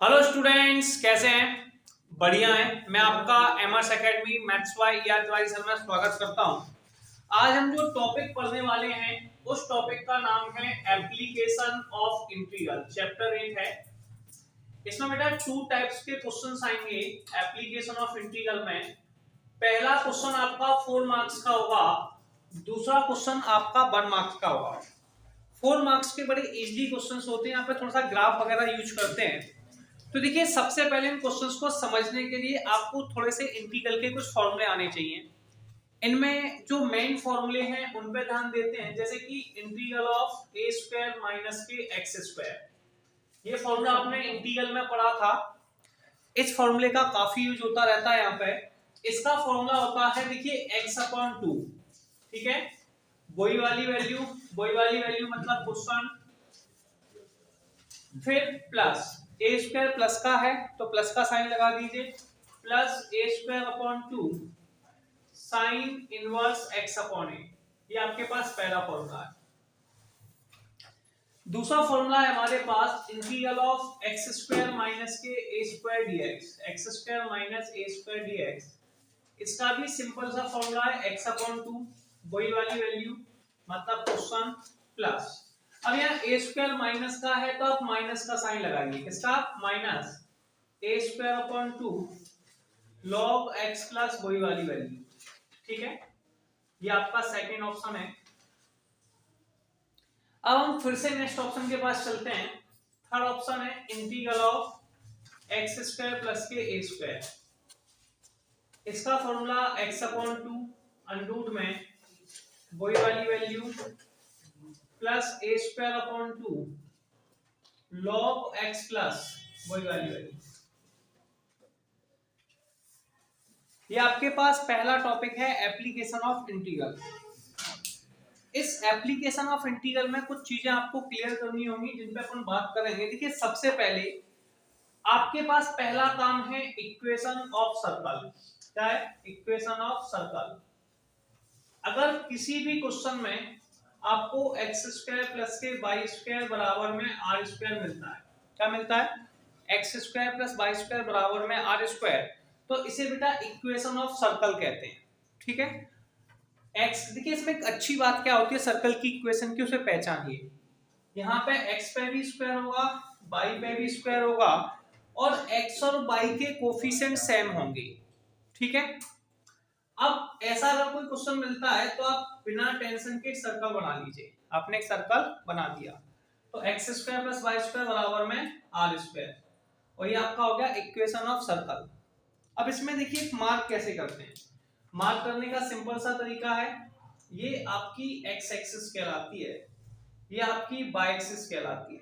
Hello students, कैसे हैं? बढ़िया है। मैं आपका एमआरस एकेडमी मैथ्स वाई या ट्वाई सर में स्वागत करता हूं। आज हम जो टॉपिक पढ़ने वाले हैं उस टॉपिक का नाम है एप्लीकेशन ऑफ इंटीग्रल। चैप्टर 8 है। इसमें बेटा टू टाइप्स के क्वेश्चंस आएंगे एप्लीकेशन ऑफ इंटीग्रल में। पहला क्वेश्चन आपका 4 मार्क्स का होगा, दूसरा क्वेश्चन आपका 1 मार्क्स का होगा। 4 मार्क्स के बड़े इजी क्वेश्चंस होते हैं, यहाँ पे थोड़ा सा ग्राफ वगैरह यूज करते हैं। तो देखिए, सबसे पहले इन क्वेश्चंस को समझने के लिए आपको थोड़े से इंटीग्रल के कुछ फॉर्मूले आने चाहिए। इनमें जो मेन फॉर्मूले हैं उन पे ध्यान देते हैं, जैसे कि integral of A square minus के एक्स स्क्वायर। ये फॉर्मूला आपने इंटीग्रल में पढ़ा था। इस फॉर्मूले का काफी यूज होता रहता है यहाँ पे। इसका फॉर्मूला होता है, देखिए, एक्स अपॉन टू। ठीक है, वही वाली वैल्यू मतलब क्वेश्चन, फिर प्लस ए स्क्वायर प्लस का है तो प्लस का साइन लगा दीजिए, plus a square upon two sine inverse x upon a. ये आपके पास पहला फॉर्मूला है। दूसरा फॉर्मूला है हमारे पास integral of x square minus के a square dx. X square minus a square dx, इसका भी सिंपल सा फॉर्मूला है एक्स अपॉन टू, वही वाली वैल्यू मतलब क्वेश्चन, प्लस। अब यहाँ ए स्क्वायर माइनस का है तो आप माइनस का साइन लगाइए। किसका? Minus a square upon two log x plus वही वाली वैल्यू। ठीक है, ये आपका सेकंड ऑप्शन है। अब हम फिर से नेक्स्ट ऑप्शन के पास चलते हैं। थर्ड ऑप्शन है integral of x square plus के ए स्क्वायर। इसका formula x upon two under root में वही वाली value plus a square upon two log x plus वही वाली वैल्यू। ये आपके पास पहला टॉपिक है एप्लीकेशन ऑफ इंटीग्रल। इस एप्लीकेशन ऑफ इंटीग्रल में कुछ चीजें आपको क्लियर करनी होंगी जिन पे अपन बात करेंगे। देखिए, सबसे पहले आपके पास पहला काम है इक्वेशन ऑफ सर्कल। क्या है? Equation of circle. अगर किसी भी क्वेश्चन में आपको एक्स स्क्वायर प्लस के वाई स्क्वायर बराबर में आर स्क्वायर मिलता है, क्या मिलता है? X square plus y square बराबर में आर स्क्वायर, तो इसे बेटा इक्वेशन ऑफ सर्कल कहते हैं। ठीक है, एक्स, देखिए इसमें एक अच्छी बात क्या होती है सर्कल की इक्वेशन की, उसे पहचानिए। यहाँ पे एक्स पे भी स्क्वायर होगा, वाई पे भी स्क्वायर होगा, और एक्स और वाई के कोफिशिएंट सेम होंगे। ठीक है, अब ऐसा अगर कोई क्वेश्चन मिलता है तो आप बिना टेंशन के एक सर्कल बना लीजिए। आपने एक सर्कल बना दिया तो x square plus y square बराबर में आर स्क्वायर, और ये आपका हो गया इक्वेशन ऑफ सर्कल। अब इसमें देखिए मार्क कैसे करते हैं। मार्क करने का सिंपल सा तरीका है, ये आपकी एक्स एक्सिस कहलाती है, ये आपकी वाई एक्सिस कहलाती है।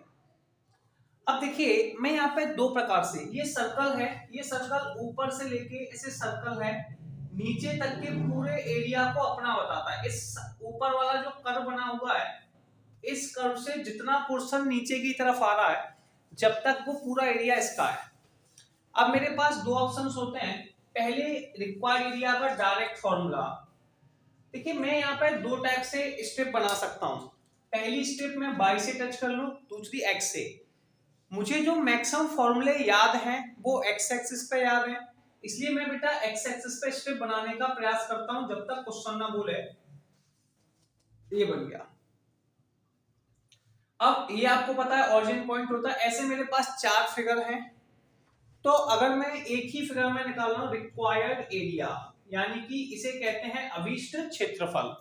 अब देखिए मैं यहाँ पे दो प्रकार से, ये सर्कल है, ये सर्कल ऊपर से लेके ऐसे सर्कल है नीचे तक के पूरे एरिया को अपना बताता है। इस ऊपर वाला जो कर्व बना हुआ है, इस कर्व से जितना पोर्शन नीचे की तरफ आ रहा है जब तक वो पूरा एरिया इसका है। अब मेरे पास दो ऑप्शंस होते हैं। पहले रिक्वायर्ड एरिया का डायरेक्ट फॉर्मूला। देखिए मैं यहाँ पे दो टाइप से स्टेप बना सकता हूँ। पहली स्टेप मैं वाई से टच कर लूं, दूसरी एक्स से। मुझे जो मैक्सिमम फॉर्मूले याद हैं वो एक्स एक्सिस पे याद है, इसलिए मैं बेटा एक्स एक्सिस पे स्टेप बनाने का प्रयास करता हूं जब तक क्वेश्चन ना बोले। ये बन गया। अब ये आपको पता है ऑरिजिन पॉइंट होता है। ऐसे मेरे पास चार फिगर हैं, तो अगर मैं एक ही फिगर में निकाल रहा हूं रिक्वायर्ड एरिया, यानी कि इसे कहते हैं अभीष्ट क्षेत्रफल।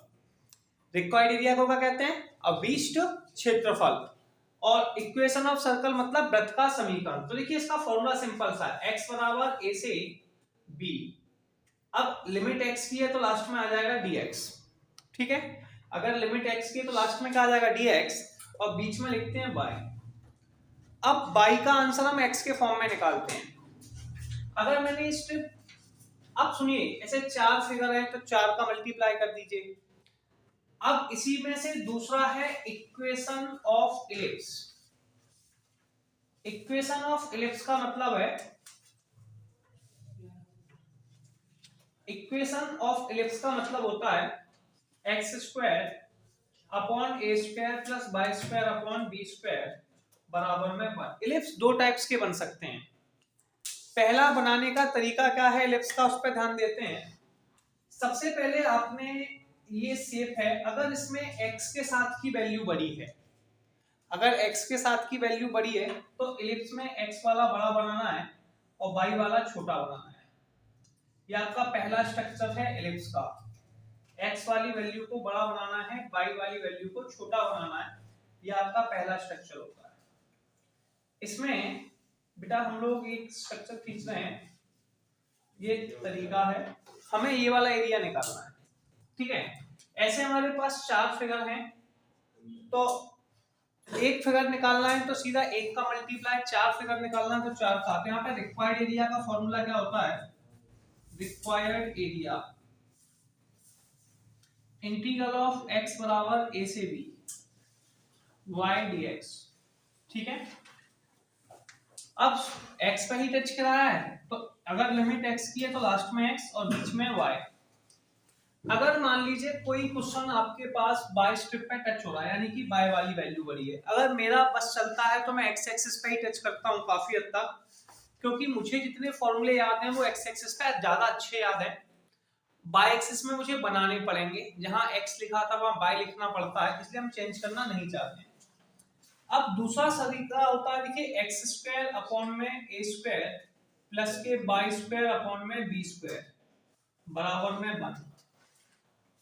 रिक्वायर्ड एरिया को क्या कहते हैं? अभीष्ट क्षेत्रफल। और इक्वेशन ऑफ सर्कल मतलब वृत्त का समीकरण। तो देखिए इसका फॉर्मूला सिंपल सा है, x बराबर a से b। अब लिमिट x की है तो लास्ट में आ जाएगा dx। ठीक है, अगर लिमिट x की है तो लास्ट में क्या आ जाएगा? dx, और बीच में लिखते हैं y। अब y का आंसर हम x के फॉर्म में निकालते हैं। अगर मैंने इस अब सुनिए, ऐसे चार फिगर है तो चार का मल्टीप्लाई कर दीजिए। अब इसी में से दूसरा है equation of ellipse. Equation of ellipse का मतलब है, इक्वेशन ऑफ इलिप्स का मतलब होता है x square upon a square plus y square upon b square बराबर में 1। इलिप्स दो टाइप्स के बन सकते हैं। पहला बनाने का तरीका क्या है इलिप्स का, उस पर ध्यान देते हैं। सबसे पहले आपने ये शेप है, अगर इसमें x के साथ की वैल्यू बड़ी है, अगर x के साथ की वैल्यू बड़ी है तो इलिप्स में x वाला बड़ा बनाना है और y वाला छोटा बनाना है। ये आपका पहला स्ट्रक्चर है इलिप्स का। x वाली वैल्यू को बड़ा बनाना है, y वाली वैल्यू को छोटा बनाना है। ये आपका पहला स्ट्रक्चर होता है। इसमें बेटा हम लोग एक स्ट्रक्चर खींच रहे हैं, ये तरीका है, हमें ये वाला एरिया निकालना है। ठीक है, ऐसे हमारे पास 4 फिगर हैं, तो एक फिगर निकालना है तो सीधा 1 का मल्टीप्लाई, 4 फिगर निकालना है तो 4 का। तो यहाँ पे रिक्वायर्ड एरिया का फॉर्मूला क्या होता है, required area integral of x बराबर a से b y dx। ठीक है, अब x पे ही टच कराया है तो अगर लिमिट x की है तो लास्ट में x और बीच में y। अगर मान लीजिए कोई क्वेश्चन आपके पास बाय स्ट्रिप पे टच हो रहा है, यानी कि बाय वाली वैल्यू बड़ी है, अगर मेरा बस चलता है तो मैं x एक्सिस पे ही टच करता हूँ काफी हद तक, क्योंकि मुझे जितने फॉर्मूले याद हैं वो x एक्सिस पे ज्यादा अच्छे याद हैं। बाय एक्सिस में मुझे बनाने पड़ेंगे, जहां x लिखा था वहां बाय लिखना पड़ता है, इसलिए हम चेंज करना नहीं चाहते। अब दूसरा तरीका होता है, देखिए एक्स स्क्वायर अपॉन में a स्क्वायर प्लस के बाय स्क्वायर अपॉन में b स्क्वायर बराबर में 1।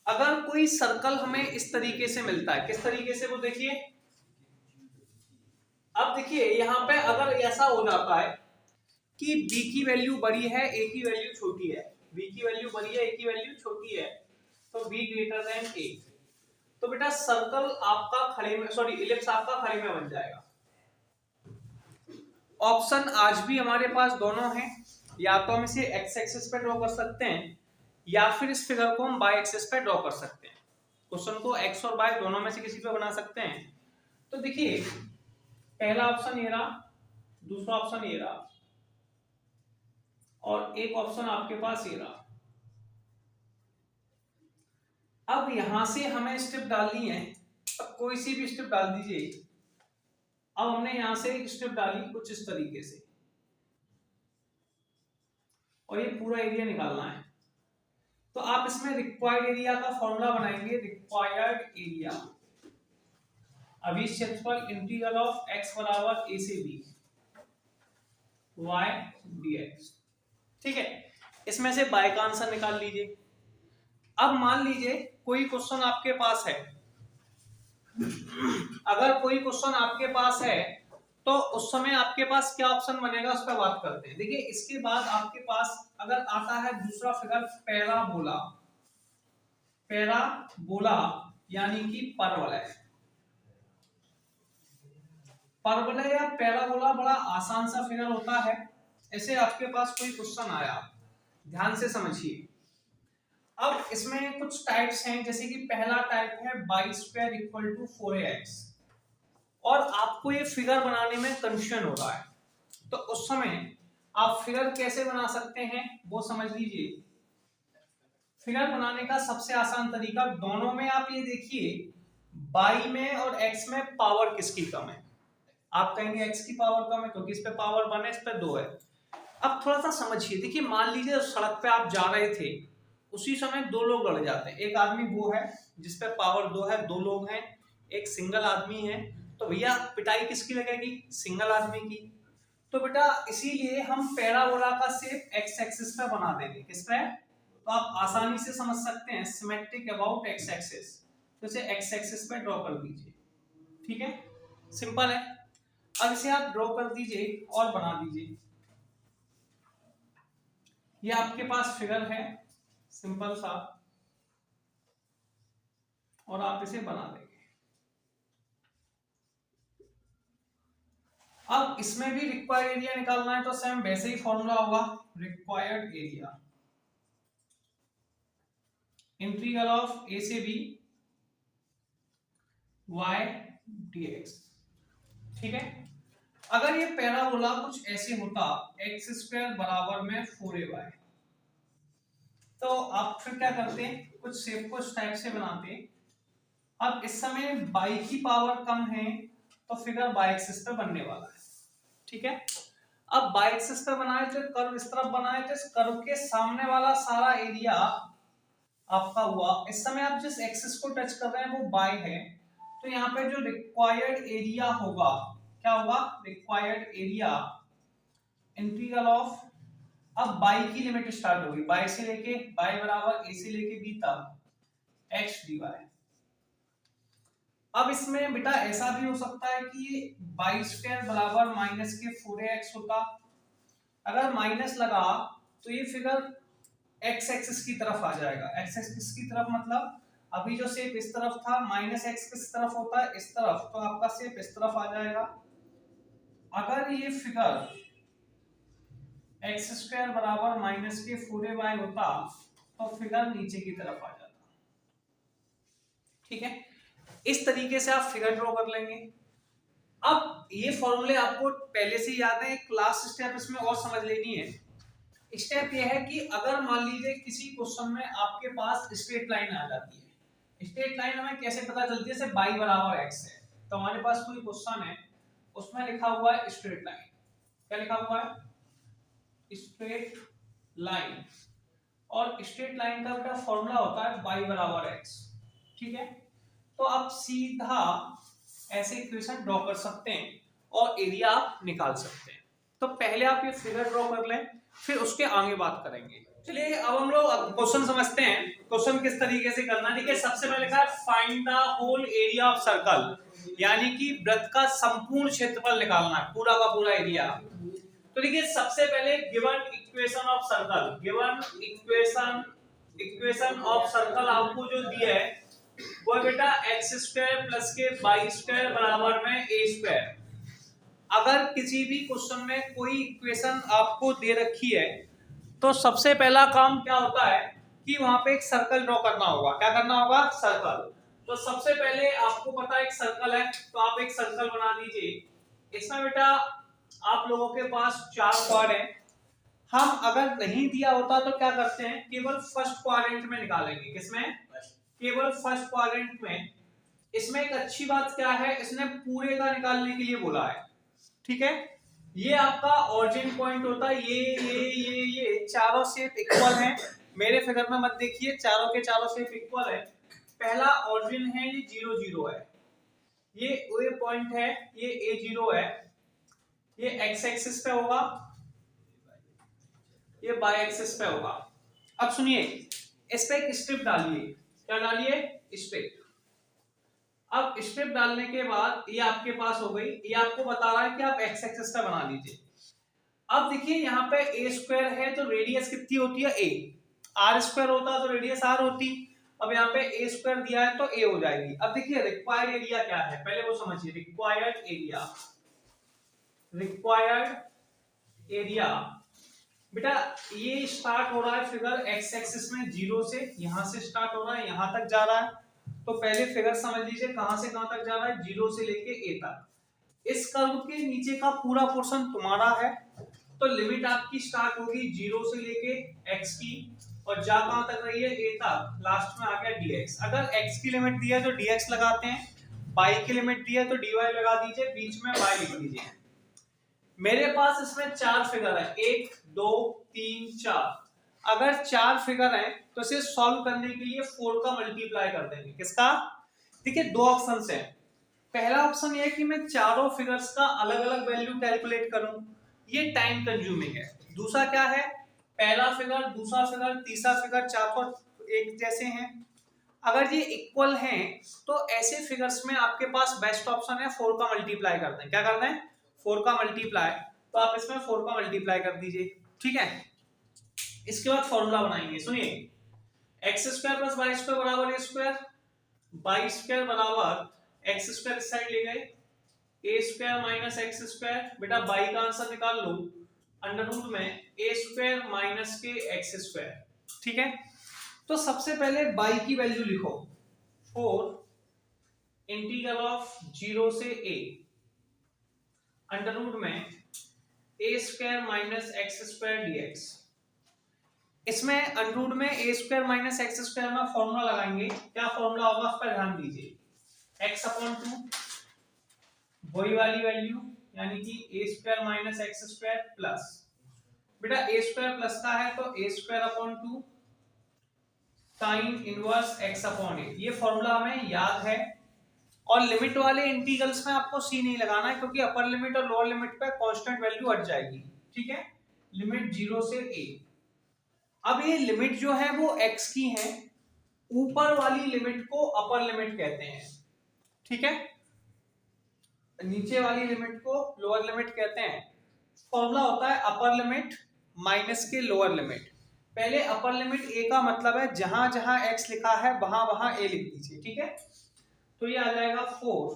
अगर कोई सर्कल हमें इस तरीके से मिलता है, किस तरीके से, वो देखिए। अब देखिए यहाँ पे अगर ऐसा हो जाता है कि b की वैल्यू बड़ी है, a की वैल्यू छोटी है, b की वैल्यू बड़ी है, a की वैल्यू छोटी है, तो b ग्रेटर देन a, तो बेटा सर्कल आपका खड़े में, सॉरी इलिप्स आपका खड़े में बन जाएगा। ऑप्शन आज भी हमारे पास दोनों हैं, या तो हम इसे एक्स एक्सिस पे ड्रॉ कर सकते हैं या फिर इस फिगर को हम बाय एक्सिस पे ड्रॉ कर सकते हैं। क्वेश्चन को एक्स और बाय दोनों में से किसी पे बना सकते हैं। तो देखिए पहला ऑप्शन ये रहा, दूसरा ऑप्शन ये रहा, और एक ऑप्शन आपके पास ये रहा। अब यहां से हमें स्टेप डालनी है, अब कोई सी भी स्टेप डाल दीजिए। अब हमने यहां से एक स्टेप डाली कुछ इस तरीके से, और ये पूरा एरिया निकालना है, तो आप इसमें रिक्वायर्ड एरिया का फॉर्मूला बनाएंगे, रिक्वायर्ड एरिया अभी क्षेत्रफल इंटीग्रल ऑफ x बराबर a से b y dx। ठीक है, इसमें से बाय का आंसर निकाल लीजिए। अब मान लीजिए कोई क्वेश्चन आपके पास है, अगर कोई क्वेश्चन आपके पास है तो उस समय आपके पास क्या ऑप्शन बनेगा, उस पर बात करते हैं। देखिए इसके बाद आपके पास अगर आता है दूसरा फिगर पैराबोला, पैराबोला यानी कि परवलय। परवलय या पैराबोला बड़ा आसान सा फिगर होता है। ऐसे आपके पास कोई क्वेश्चन आया, ध्यान से समझिए। अब इसमें कुछ टाइप्स हैं, जैसे कि पहला टाइप है by square equal to 4ax, और आपको ये फिगर बनाने में कंफ्यूजन हो रहा है, तो उस समय आप फिगर कैसे बना सकते हैं वो समझ लीजिए। फिगर बनाने का सबसे आसान तरीका, दोनों में आप ये देखिए, बाई में और एक्स में पावर किसकी कम है। आप कहेंगे एक्स की पावर कम है क्योंकि इस पे पावर 1 है, इस पे 2 है। अब थोड़ा सा समझिए, देखिए मान लीजिए सड़क पे आप जा रहे थे, उसी समय दो लोग लड़ जाते हैं। एक आदमी वो है जिसपे पावर 2 है, दो लोग हैं, एक सिंगल आदमी है, तो भैया पिटाई किसकी लगेगी, सिंगल आदमी की। तो बेटा इसीलिए हम पैराबोला का शेप एक्स एक्सिस पे बना देंगे। किस पे, तो आप आसानी से समझ सकते हैं, सिमेट्रिक अबाउट एक्स एक्सिस, तो इसे एक्स एक्सिस पे ड्रॉ कर दीजिए। ठीक है, सिंपल है। अब इसे आप ड्रॉ कर दीजिए और बना दीजिए। ये आपके पास फिगर है सिंपल सा, और आप इसे बना देंगे। अब इसमें भी रिक्वायर्ड एरिया निकालना है, तो सेम वैसे ही फॉर्मूला होगा, required area integral of a से b y dx। ठीक है, अगर ये पैराबोला कुछ ऐसे होता, एक्स स्क्वायर बराबर में 4ay, तो आप फिर क्या करते हैं, कुछ शेप को इस टाइप से बनाते। अब इस समय बाई की पावर कम है तो फिगर बाई एक्सिस पे बनने वाला है। ठीक है, अब बाई एक्सिस पे बनाए तो कर्व इस तरफ बनाए तो इस कर्व के सामने वाला सारा एरिया आपका हुआ। इस समय आप जिस एक्सिस को टच कर रहे हैं वो बाई है, तो यहाँ पे जो रिक्वायर्ड एरिया होगा क्या होगा, रिक्वायर्ड एरिया इंटीग्रल ऑफ, अब बाई की लिमिट स्टार्ट होगी, बाई से लेके बाई बराबर ए से लेके बी तक एक्स डी वाई। अब इसमें बेटा ऐसा भी हो सकता है कि बाई स्क्वायर बराबर माइनस के 4x होता, अगर माइनस लगा तो ये फिगर एक्स एक्सिस की तरफ आ जाएगा। एक्स एक्सिस की तरफ मतलब अभी जो शेप इस तरफ था, माइनस एक्स किस तरफ होता है, इस तरफ, तो आपका शेप इस तरफ आ जाएगा। अगर ये फिगर एक्स स्क्वायर बराबर माइनस के 4ay होता तो फिगर नीचे की तरफ आ जाता। ठीक है, इस तरीके से आप फिगर ड्रॉ कर लेंगे। अब ये फॉर्मूले आपको पहले से याद है, क्लास स्टेप इसमें और समझ लेनी है। स्टेप ये है कि अगर मान लीजिए किसी क्वेश्चन में आपके पास स्ट्रेट लाइन आ जाती है, स्ट्रेट लाइन हमें कैसे पता चलती है, जैसे बाई बराबर एक्स है, तो हमारे पास कोई क्वेश्चन है उसमें लिखा हुआ है स्ट्रेट लाइन, क्या लिखा हुआ है, स्ट्रेट लाइन, और स्ट्रेट लाइन का बेटा फॉर्मूला होता है बाई बराबर एक्स। ठीक है, तो आप सीधा ऐसे इक्वेशन ड्रॉ कर सकते हैं और एरिया आप निकाल सकते हैं। तो पहले आप ये फिगर ड्रॉ कर लें, फिर उसके आगे बात करेंगे। चलिए अब हम लोग क्वेश्चन समझते हैं, क्वेश्चन किस तरीके से करना है। देखिए सबसे पहले लिखा है find the whole area of circle, यानी कि वृत्त का संपूर्ण क्षेत्रफल निकालना है, पूरा का पूरा एरिया। तो देखिए सबसे पहले given equation of circle, given equation of circle आपको जो दिया है वो है बेटा एक्स स्क्वायर प्लस के बाई स्क्वायर बराबर में ए स्क्वायर। अगर किसी भी क्वेश्चन में कोई इक्वेशन आपको दे रखी है तो सबसे पहला काम क्या होता है कि वहां पे एक सर्कल ड्रॉ करना होगा। क्या करना होगा, सर्कल। तो सबसे पहले आपको पता है एक सर्कल है, तो आप एक सर्कल बना दीजिए। इसमें बेटा आप लोगों के पास 4 क्वाड है। हम अगर नहीं दिया होता तो क्या करते हैं, केवल फर्स्ट क्वाड्रेंट में निकालेंगे। किसमें, केवल फर्स्ट क्वाड्रेंट में। इसमें एक अच्छी बात क्या है, इसने पूरे का निकालने के लिए बोला है। ठीक है, ये आपका ओरिजिन पॉइंट होता है, ये चारों शेप इक्वल हैं। मेरे फिगर में मत देखिए, चारों के चारों शेप इक्वल है। पहला ओरिजिन है ये 0 0 है, ये पॉइंट है, ये A0 है, ये एक्स एक्सिस पे होगा, ये बाई एक्सिस पे होगा। अब सुनिए, इस पे एक स्ट्रिप डालिए। क्या डालिए, स्ट्रिप। अब स्ट्रिप डालने के बाद ये आपके पास हो गई, ये आपको बता रहा है कि आप एक्स एक्सिस का बना लीजिए। अब देखिए यहाँ पे ए स्क्वायर है तो रेडियस कितनी होती है, ए। आर स्क्वायर होता तो रेडियस आर होती। अब यहाँ पे ए स्क्वायर दिया है तो ए हो जाएगी। अब देखिए रिक्वायर्ड एरिया क्या है, पहले वो समझिए। रिक्वायर्ड एरिया, रिक्वायर्ड एरिया बेटा ये स्टार्ट हो रहा है फिगर एक्स एक्सिस में 0 से, यहां से स्टार्ट हो रहा है, यहां तक जा रहा है। तो पहले फिगर समझ लीजिए कहां से कहां तक जा रहा है, 0 से लेके ए तक। इस कर्व के नीचे का पूरा पोर्शन तुम्हारा है, तो लिमिट आपकी स्टार्ट होगी 0 से लेके x की, और जा कहां तक रही है, a तक। लास्ट में आ गया dx। अगर x की लिमिट दी है तो dx लगाते हैं, y की लिमिट दी है तो dy लगा दीजिए, बीच में y लिख दीजिए। मेरे पास इसमें 4 फिगर है, 1 2 3 4। अगर 4 फिगर हैं तो इसे सॉल्व करने के लिए 4 का मल्टीप्लाई कर देंगे। किसका, देखिए 2 ऑप्शंस हैं। पहला ऑप्शन ये है कि मैं चारों फिगर्स का अलग अलग वैल्यू कैलकुलेट करूं, ये टाइम कंज्यूमिंग है। दूसरा क्या है, पहला फिगर, दूसरा फिगर, तीसरा फिगर, चारों एक जैसे हैं। अगर ये इक्वल हैं तो ऐसे फिगर्स में आपके पास बेस्ट ऑप्शन है 4 का मल्टीप्लाई कर दें। क्या करना है, 4 का मल्टीप्लाई। तो आप इसमें 4 का मल्टीप्लाई कर दीजिए। ठीक है, इसके बाद फॉर्मूला बनाएंगे। सुनिए, x square plus y square बराबर ए स्क्वायर, बाई स्क्वायर बराबर एक्स स्क्वायर इस साइड ले गए, a square minus x square. बेटा बाई का आंसर निकाल लो, अंडर रूट में ए स्क्वायर माइनस के एक्स स्क्वायर। ठीक है, तो सबसे पहले बाई की वैल्यू लिखो, 4 इंटीग्रल ऑफ 0 से a अंडर रूट में a square minus x square dx। इसमें अंडर रूट में a square minus x square में फॉर्मूला लगाएंगे। क्या फॉर्मूला होगा उस पर ध्यान दीजिए, x अपॉन 2 वही वाली वैल्यू, यानी कि a square minus x square plus, बेटा ए स्क्वायर प्लस का है तो a square upon 2 sine inverse x upon a, ये फॉर्मूला हमें याद है। और लिमिट वाले इंटीग्रल्स में आपको सी नहीं लगाना है, क्योंकि अपर लिमिट और लोअर लिमिट पे कांस्टेंट वैल्यू हट जाएगी, ठीक है। लिमिट 0 से a। अब ये लिमिट जो है वो x की है, ऊपर वाली लिमिट को अपर लिमिट कहते हैं, ठीक है, नीचे वाली लिमिट को लोअर लिमिट कहते हैं। फॉर्मूला होता है अपर लिमिट माइनस के लोअर लिमिट। पहले अपर लिमिट a का मतलब है जहां जहां x लिखा है वहां वहां a लिख दीजिए, ठीक है। तो ये आ जाएगा 4,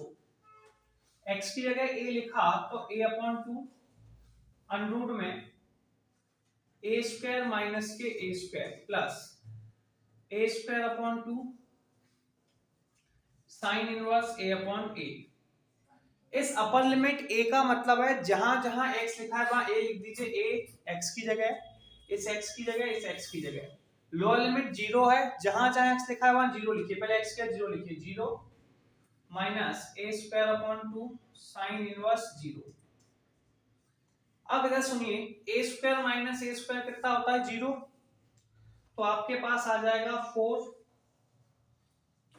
x की जगह a लिखा तो a अपॉन 2 अंडरूट में ए स्क्वायर माइनस के a square plus a square upon 2 sine inverse A upon ए। इस अपर लिमिट a का मतलब है जहां जहां x लिखा है वहां a लिख दीजिए, a x की जगह, इस x की जगह, इस x की जगह। लोअर लिमिट 0 है, जहां जहां x लिखा है वहां 0 लिखिए, पहले x के 0 लिखिए, 0 minus a square upon 2 sine inverse 0। अब इधर सुनिए, ए स्क्वायर माइनस ए स्क्वायर कितना होता है, 0। तो आपके पास आ जाएगा 4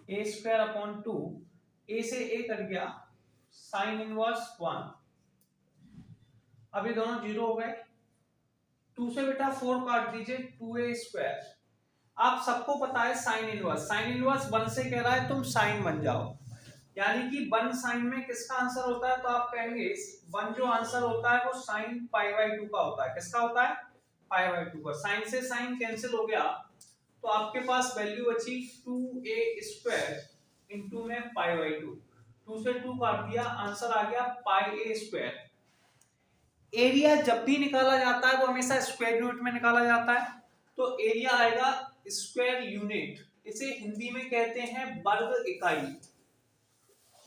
ए स्क्वायर अपॉन 2, ए से ए कट गया, साइन इनवर्स 1। अब ये दोनों 0 हो गए, 2 से बेटा 4 काट दीजिए, 2a स्क्वायर। आप सबको पता है साइन इनवर्स 1 से कह रहा है तुम साइन बन जाओ, यानी कि 1 साइन में किसका आंसर होता है, तो आप कहेंगे 1 जो आंसर होता है वो साइन पाई बाई 2 का होता है। किसका होता है, पाई बाई 2 का। साइन से साइन कैंसिल हो गया, तो आपके पास वैल्यू बची 2a स्क्वायर इनटू में पाई बाई 2, 2 से 2 काट दिया, आंसर आ गया पाई a स्क्वायर। एरिया जब भी निकाला जाता है वो हमेशा स्क्वायर यूनिट में निकाला जाता है, तो एरिया आएगा स्क्वायर यूनिट, इसे हिंदी में कहते हैं वर्ग इकाई,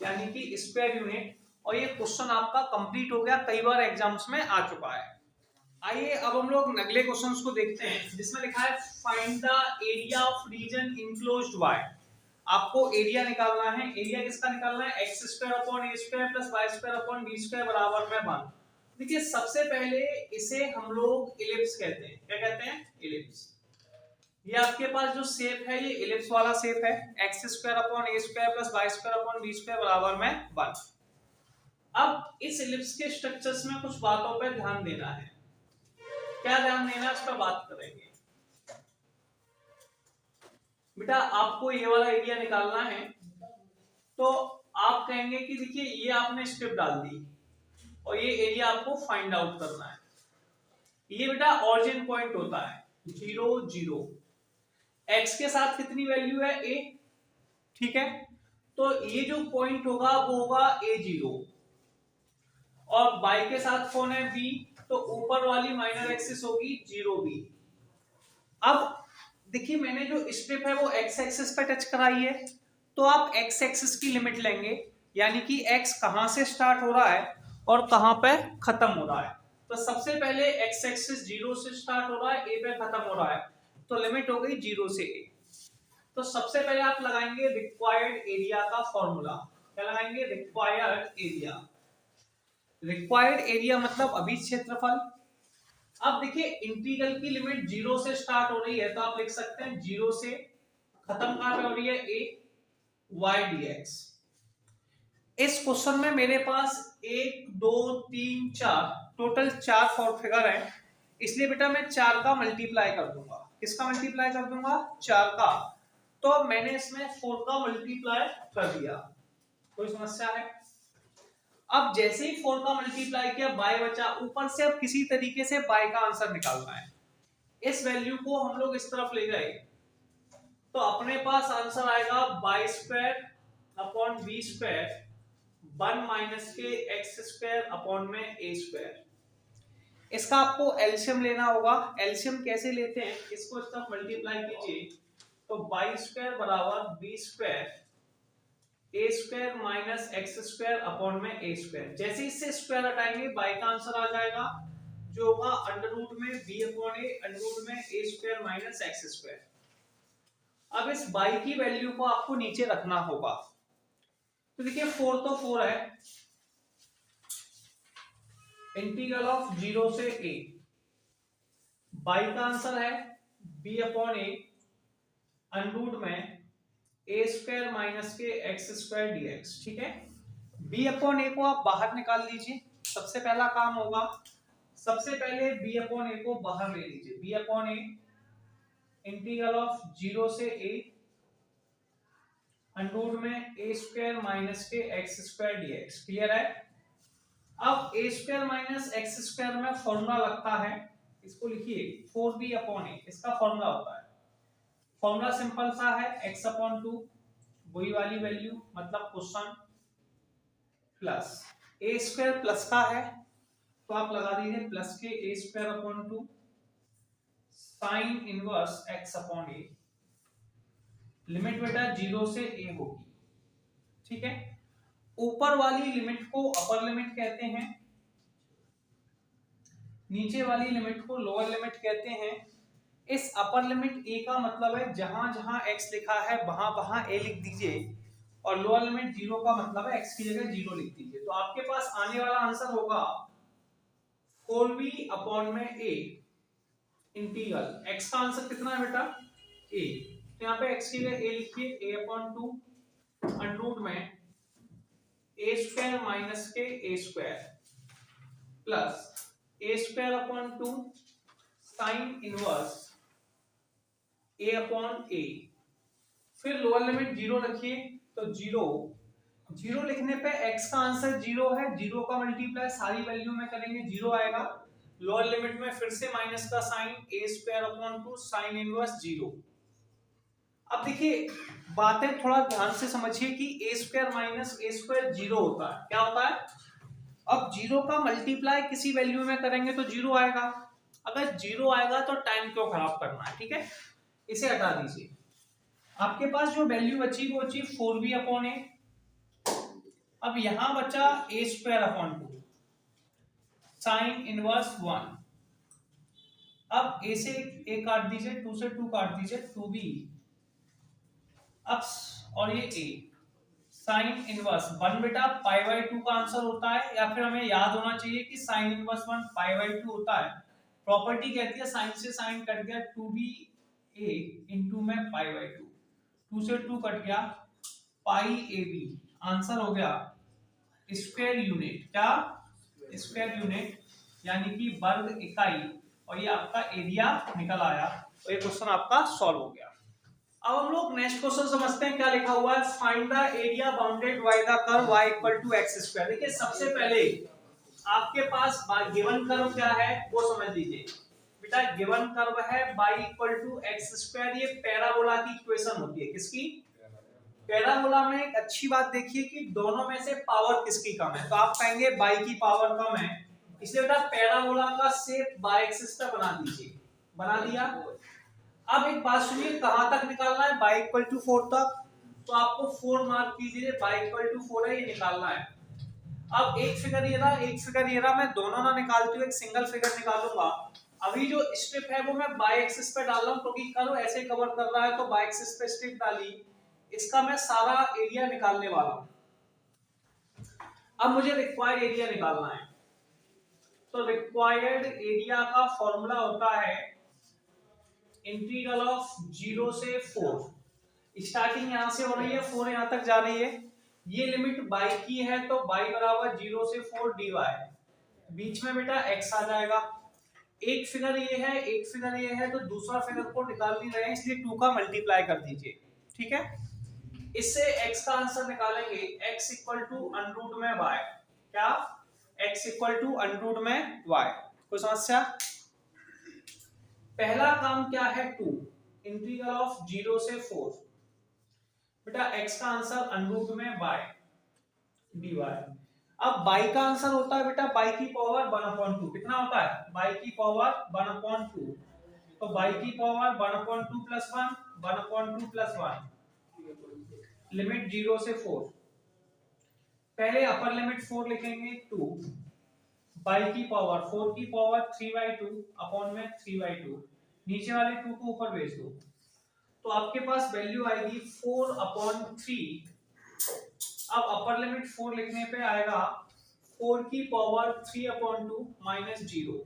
यानी कि स्क्वायर यूनिट। और ये क्वेश्चन आपका कंप्लीट हो गया, कई बार एग्जाम्स में आ चुका है। आइए अब हम लोग अगले क्वेश्चंस को देखते हैं, जिसमें लिखा है find the area of region enclosed by. आपको एरिया निकालना है। एरिया किसका निकालना है, x square upon a square plus y square upon b square बराबर में 1। देखिए सबसे पहले इसे हम लोग इलिप्स कहते हैं। क्या कहते हैं, इलिप्स। ये आपके पास जो शेप है ये इलिप्स वाला शेप है, x square upon a square plus y square upon b square बराबर में 1। अब इस इलिप्स के स्ट्रक्चर्स में कुछ बातों पर ध्यान देना है। क्या ध्यान देना है, उस पर बात करेंगे। बेटा आपको ये वाला एरिया निकालना है, तो आप कहेंगे कि देखिए ये आपने स्ट्रिप डाल दी और ये एरिया आपको फाइंड आउट करना है। ये बेटा ऑरिजिन पॉइंट होता है 0 0। एक्स के साथ कितनी वैल्यू है, a, ठीक है। तो ये जो पॉइंट होगा वो होगा a0, और y के साथ कौन है, b, तो ऊपर वाली माइनर एक्सिस होगी 0b। अब देखिए मैंने जो स्ट्रिप है वो x एक्सिस पे टच कराई है, तो आप x एक्सिस की लिमिट लेंगे, यानी कि x कहां से स्टार्ट हो रहा है और कहां पे खत्म हो रहा है। तो सबसे पहले x एक्सिस 0 से स्टार्ट हो रहा है, a पे खत्म हो रहा है, तो लिमिट हो गई 0 से a। तो सबसे पहले आप लगाएंगे रिक्वायर्ड एरिया का फॉर्मूला। क्या लगाएंगे, रिक्वायर्ड एरिया। रिक्वायर्ड एरिया मतलब अभी क्षेत्रफल। अब देखिए इंटीग्रल की लिमिट 0 से स्टार्ट हो रही है, तो आप लिख सकते हैं 0 से खत्म कहां पे हो रही है, a y dx। इस क्वेश्चन में मेरे पास 1 2 3 4 टोटल 4 फॉर फिगर है, इसलिए बेटा मैं 4 का मल्टीप्लाई कर दूंगा। किसका मल्टीप्लाई कर दूंगा, 4 का। तो मैंने इसमें 4 का मल्टीप्लाई कर दिया, कोई समस्या है। अब जैसे ही 4 का मल्टीप्लाई किया y बचा, ऊपर से अब किसी तरीके से y का आंसर निकालना है। इस वैल्यू को हम लोग इस तरफ ले गए, तो अपने पास आंसर आएगा y square upon b square 1 minus के x स्क्वायर अपॉन में a स्क्वायर। इसका आपको एलसीएम लेना होगा। एलसीएम कैसे लेते हैं, इसको इस तरफ मल्टीप्लाई कीजिए, तो y स्क्वायर बराबर b square a square minus x square upon में ए स्क्वायर। जैसे इससे स्क्वायर हटाएंगे y का आंसर आ जाएगा जो होगा अंडर रूट में b upon A under root में a square minus x square. अब इस y की वैल्यू को आपको नीचे रखना होगा। तो देखिए 4 तो 4 है, इंटीग्रल ऑफ 0 से a, बाई का आंसर है b अपॉन ए अंडरूट में ए स्क्वायर माइनस के एक्स स्क्वायर डीएक्स। ठीक है, b अपॉन ए को आप बाहर निकाल लीजिए। सबसे पहला काम होगा, सबसे पहले b अपॉन ए को बाहर ले लीजिए। b upon A integral of 0 से a अंडरूट में ए स्क्वायर माइनस के एक्स स्क्वायर डीएक्स। क्लियर है? अब ए स्क्वायर माइनस एक्स स्क्वायर में फॉर्मूला लगता है, इसको लिखिए 4b अपॉन ए, इसका फॉर्मूला होता है। फॉर्मूला सिंपल सा है, x अपॉन 2 वही वाली वैल्यू मतलब question plus a square plus का है तो आप लगा दीजिए प्लस के a square upon 2 sine inverse x upon a. Limit बेटा 0 से a होगी। ठीक है, ऊपर वाली लिमिट को अपर लिमिट कहते हैं, नीचे वाली लिमिट को लोअर लिमिट कहते हैं। इस अपर लिमिट a का मतलब है जहां जहां x लिखा है वहां वहां a लिख दीजिए, और लोअर लिमिट 0 का मतलब है x की जगह 0 लिख दीजिए। तो आपके पास आने वाला आंसर होगा 4b अपॉन में a इंटीग्रल x का आंसर कितना है बेटा a, तो यहाँ पे x की जगह a लिखिए a अपॉन 2 अंडरूट में ए स्क्वायर माइनस के a square plus a square upon 2 sine inverse A upon ए। फिर लोअर लिमिट 0 रखिए, तो 0 लिखने पे x का आंसर 0 है, 0 का मल्टीप्लाई सारी वैल्यू में करेंगे 0 आएगा। लोअर लिमिट में फिर से माइनस का साइन ए स्क्वायर अपॉन 2 साइन इनवर्स 0। अब देखिए बातें थोड़ा ध्यान से समझिए कि a square minus a square 0 होता है। क्या होता है? अब 0 का मल्टीप्लाई किसी वैल्यू में करेंगे तो 0 आएगा। अगर 0 आएगा तो टाइम क्यों खराब करना है? ठीक है, इसे हटा दीजिए। आपके पास जो वैल्यू बची वो बची 4b अपॉन ए। अब यहां बचा ए स्क्वायर अपॉन 2 साइन इनवर्स 1। अब ए से ए काट दीजिए, 2 से 2 काट दीजिए, 2b। अब और ये a साइन इनवर्स 1 बेटा पाई बाई 2 का आंसर होता है, या फिर हमें याद होना चाहिए कि साइन इनवर्स 1 पाई बाई 2 होता है। प्रॉपर्टी कहती है साइन से साइन कट गया 2b a इनटू में पाई बाई 2, 2 से 2 कट गया पाई ab। आंसर हो गया स्क्वायर यूनिट। क्या? स्क्वायर यूनिट, यानी कि वर्ग इकाई, और ये आपका एरिया निकल आया। तो ये क्वेश्चन आपका सॉल्व हो गया। अब हम लोग नेक्स्ट क्वेश्चन समझते हैं। क्या लिखा हुआ है? Find the area bounded by the curve y equal to x square. देखिए सबसे पहले आपके पास गिवन कर्व क्या है वो समझ लीजिए बेटा। गिवन कर्व है y equal to x square. ये पैराबोला की इक्वेशन होती है। किसकी? पैराबोला में एक अच्छी बात देखिए कि दोनों में से पावर किसकी कम है, तो आप कहेंगे y की पावर कम है, इसलिए बेटा पैराबोला का शेप y एक्सिस पे बना दीजिए। बना दिया। अब एक बात सुनिए, कहां तक निकालना है? y इक्वल टू 4 तक। तो आपको 4 मार्क कीजिए, y इक्वल टू 4 है, ये निकालना है। अब एक फिगर ये रहा, एक फिगर ये रहा, मैं दोनों ना निकालती हूँ, एक सिंगल फिगर निकालूंगा। अभी जो स्ट्रिप है वो मैं y एक्सिस पे डाल रहा हूँ क्योंकि कर्व ऐसे कवर कर रहा है, तो y एक्सिस पे स्ट्रिप डाली। इसका मैं सारा एरिया निकालने वाला हूँ। अब मुझे रिक्वायर्ड एरिया निकालना है, तो रिक्वायर्ड एरिया का फॉर्मूला होता है इंटीग्रल ऑफ 0 से 4। स्टार्टिंग यहां से हो रही है, 4 यहां तक जा रही है। ये लिमिट y की है, तो y बराबर 0 से 4 dy। बीच में बेटा x आ जाएगा। एक फिगर ये है, एक फिगर ये है, तो दूसरा फिगर को निकाल नहीं रहे हैं, इसलिए 2 का मल्टीप्लाई कर दीजिए। ठीक है, इससे x का आंसर निकालेंगे, x इक्वल टू अंडरूट में y। क्या? x इक्वल टू अंडरूट में y। कोई समस्या? पहला काम क्या है? 2 इंटीग्रल ऑफ 0 से 4। बेटा x का आंसर अंडरूट में y dy। अब y का आंसर होता है बेटा y की पावर 1/2। कितना होता है? y की पावर 1/2। तो y की पावर 1/2 प्लस 1, 1/2 प्लस 1, लिमिट 0 से 4। पहले अपर लिमिट 4 लिखेंगे 2, y की पावर 4 की पावर 3/2 अपॉन में 3/2। नीचे वाले 2 को ऊपर भेज दो, तो आपके पास वैल्यू आएगी 4/3। अब अपर लिमिट 4 लिखने पे आएगा 4 की पावर 3/2 माइनस 0।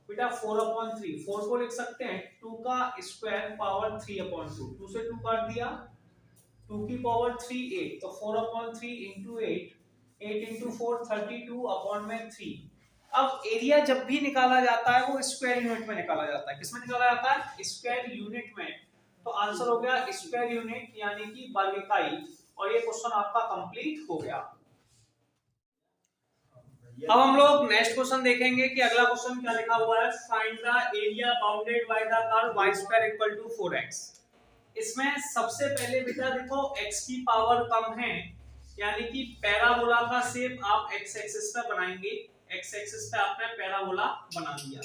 बेटा 4/3, 4 को लिख सकते हैं 2 का स्क्वायर पावर 3/2, 2 से 2 काट दिया, 2 की पावर 3 8, तो 4/3 इंटू 8, 8 इंटू 4 32/3। अब एरिया जब भी निकाला जाता है वो स्क्वायर यूनिट में निकाला जाता है। किसमें निकाला जाता है? स्क्वायर यूनिट में। तो आंसर हो गया स्क्वायर यूनिट यानी कि वर्ग इकाई, और ये क्वेश्चन आपका कंप्लीट हो गया। अब हम लोग नेक्स्ट क्वेश्चन देखेंगे कि अगला क्वेश्चन क्या लिखा हुआ है। Find the area bounded by the curve y² = 4x। इसमें सबसे पहले बेटा देखो x की पावर कम है, यानी कि पैराबोला का शेप आप x एक्सिस पे बनाएंगे। x एक्सिस पे आपने पैराबोला बना दिया।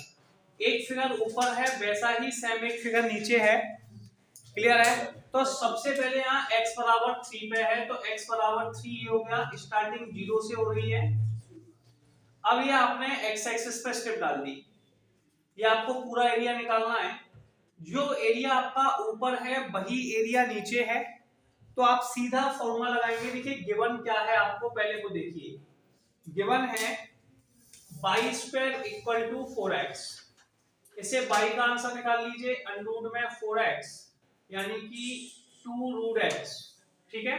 एक फिगर ऊपर है, वैसा ही सेम एक फिगर नीचे है। क्लियर है? तो सबसे पहले यहाँ x बराबर 3 पे है, तो x बराबर 3 हो गया, स्टार्टिंग 0 से हो रही है। अब ये आपने x एक्सिस पे स्टेप डाल दी, ये आपको पूरा एरिया निकालना है। जो एरिया आपका ऊपर है वही एरिया नीचे है, तो आप सीधा फॉर्मूला लगाएंगे। देखिए गिवन क्या है आपको पहले वो देखिए। गिवन है y² = 4x। इसे y का आंसर निकाल लीजिए, अंडररूट में 4x यानी कि 2√x। ठीक है,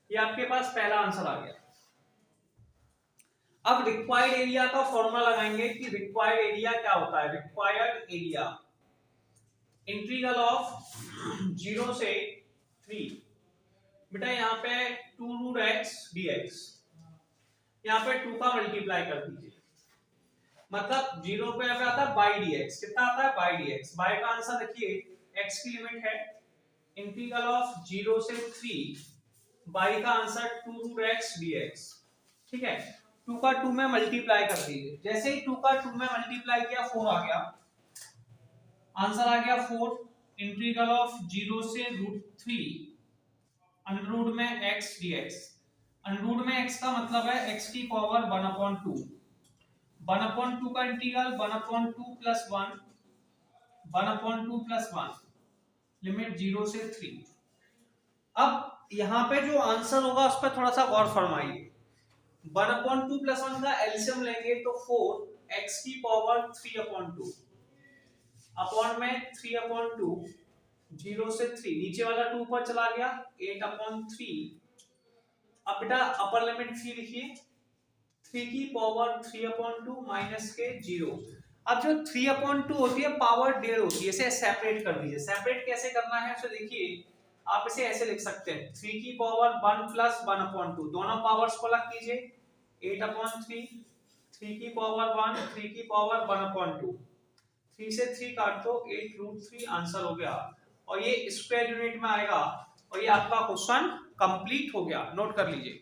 ये आपके पास पहला आंसर आ गया। अब रिक्वायर्ड एरिया का फॉर्मूला लगाएंगे कि रिक्वायर्ड एरिया क्या होता है। रिक्वायर्ड एरिया इंटीग्रल ऑफ 0 से 3, बेटा यहाँ पे 2√x dx, यहाँ पे 2 का मल्टीप्लाई कर दीजिए, मतलब 0 पे आता है बाई dx। कितना आता है? By dx। बाई का आंसर देखिए, x की लिमिट है इंटीग्रल ऑफ 0 से 3, बाई का आंसर 2√x dx। ठीक है, 2 का 2 में मल्टीप्लाई कर दीजिए। जैसे ही 2 का 2 में मल्टीप्लाई किया 4 आ गया, आंसर आ गया 4। इंटीग्रल ऑफ 0 से √3 अंडररूट में x dx। अंडररूट में x का मतलब है x की पावर 1/2। 1/2 का इंटीग्रल 1/2 + 1, 1/2 + 1, लिमिट 0 से 3। अब यहाँ पे जो आंसर होगा उस पर थोड़ा सा गौर फरमाइए। 1/2 + 1 का एलसीएम लेंगे तो 4, x की पावर 3/2 अपॉन में 3/2, 0 से 3, नीचे वाला 2 पर चला गया, 8/3। अब बेटा अपर लिमिट 3 लिखिए, 3 की पावर 3/2 माइनस के 0। अब जो 3/2 होती है पावर 1.5 होती है, इसे सेपरेट कर दीजिए। सेपरेट कैसे करना है उसे देखिए, आप इसे ऐसे लिख सकते हैं 3 की पावर 1 + 1/2, दोनों पावर्स को अलग कीजिए, 8/3, 3 की पावर 1, 3 की पावर 1/2, 3 से 3 काट दो, 8√3 आंसर हो गया, और ये स्क्वायर यूनिट में आएगा, और ये आपका क्वेश्चन कंप्लीट हो गया। नोट कर लीजिए।